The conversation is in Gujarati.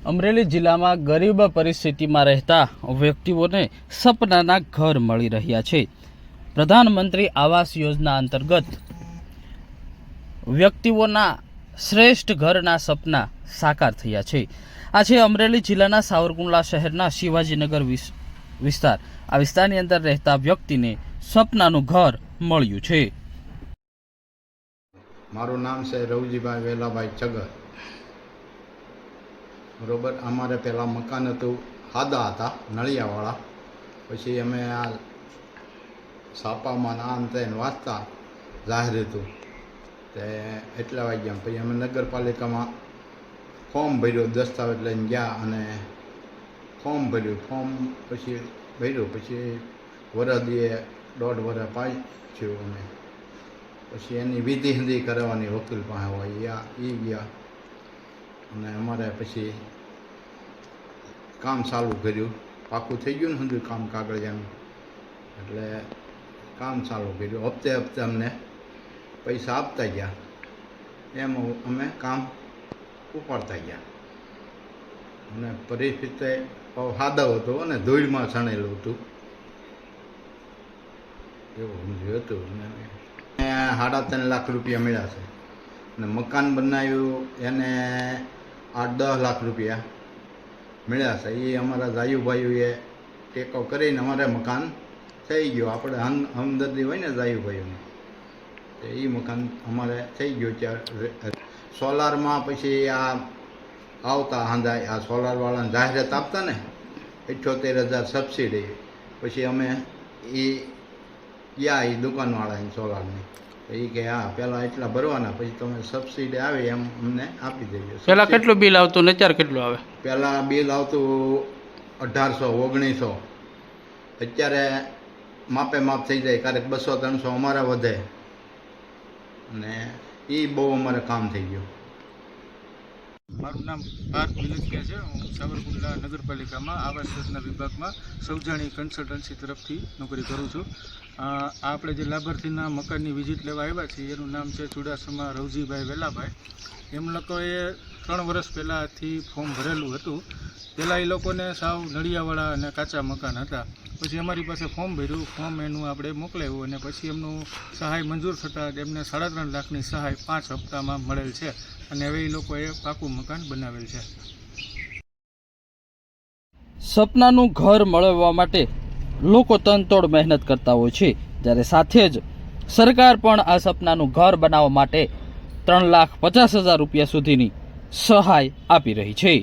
અમરેલી જિલ્લામાં ગરીબ પરિસ્થિતિમાં રહેતા વ્યક્તિઓને સપનાના ઘર મળી રહ્યા છે। પ્રધાનમંત્રી આવાસ યોજના અંતર્ગત વ્યક્તિઓના શ્રેષ્ઠ ઘરના સપના સાકાર થયા છે। આજે અમરેલી જિલ્લાના સાવરકુંડલા શહેરના શિવાજીનગર વિસ્તાર આ વિસ્તારની અંદર રહેતા વ્યક્તિને સપનાનું ઘર મળ્યું છે। મારું નામ છે રવજીભાઈ વેલાભાઈ ચગર। બરોબર, અમારે પહેલાં મકાન હતું, સાદા હતા, નળિયાવાળા। પછી અમે આ છાપામાં આ અંતે વાંચતા જાહેર હતું તે એટલા વાગ્યા પછી અમે નગરપાલિકામાં ફોર્મ ભર્યું, દસ્તાવેજ લઈને ગયા અને ફોર્મ ભર્યું। ફોર્મ પછી ભર્યું, પછી વરદીએ 1.5 વર્ષ પાછું અમે પછી એની વિધિ હંધી કરવાની વકીલ પાસે હોય એ ગયા અને અમારે પછી કામ ચાલુ કર્યું। પાકું થઈ ગયું ને હંધું કામ કાગળિયાનું, એટલે કામ ચાલુ કર્યું। હપ્તે હપ્તે અમને પૈસા આપતા ગયા, એમ અમે કામ ઉપાડતા ગયા। અને પરિસ્થિતિ સાદો હતો અને ધૂળમાં છણેલું હતું, એવું સમજ્યું હતું। અને 3.5 લાખ રૂપિયા મળ્યા છે અને મકાન બનાવ્યું એને 8-10 લાખ રૂપિયા મળ્યા છે। એ અમારા જાયુભાઈઓએ ટેકો કરીને અમારે મકાન થઈ ગયું। આપણે હમદર્દી હોય ને જાયુભાઈઓને, તો એ મકાન અમારે થઈ ગયું। ત્યાં સોલારમાં પછી આ આવતા હાંધાય આ સોલારવાળાને જાહેરાત આપતા ને 78,000 સબસિડી, પછી અમે એ ગયા એ દુકાનવાળાને સોલારની, એ કે હા પહેલાં એટલા ભરવાના, પછી તમે સબસિડી આવે એમ અમને આપી દેજો। પહેલાં કેટલું બિલ આવતું ને અત્યારે કેટલું આવે? પહેલાં બિલ આવતું 1800-1900, અત્યારે માપે માપ થઈ જાય, ક્યારેક 200-300 અમારે વધે, અને એ બહુ અમારે કામ થઈ ગયું। મારું નામ પાર્થ વિલખિયા છે। હું સાવરકુંડલા નગરપાલિકામાં આવાસ યોજના વિભાગમાં સૌજાણી કન્સલ્ટન્સી તરફથી નોકરી કરું છું। આપણે જે લાભાર્થીના મકાનની વિઝિટ લેવા આવ્યા છીએ એનું નામ છે ચુડાસમા રવજીભાઈ વેલાભાઈ। એમ લોકોએ 3 વર્ષ પહેલાંથી ફોર્મ ભરેલું હતું। પહેલાં એ લોકોને સાવ નળિયાવાળા અને કાચા મકાન હતા। પછી અમારી પાસે ફોર્મ ભર્યું, ફોર્મ એનું આપણે મોકલાવ્યું અને પછી એમનું સહાય મંજૂર થતાં એમને 3.5 લાખની સહાય 5 હપ્તામાં મળેલ છે અને હવે એ લોકોએ પાકું મકાન બનાવેલ છે। સપનાનું ઘર મળવા માટે લોકો તનતોડ મહેનત કરતા હોય છે, જ્યારે સાથે જ સરકાર પણ આ સપનાનું ઘર બનાવવા માટે 3,50,000 રૂપિયા સુધીની સહાય આપી રહી છે।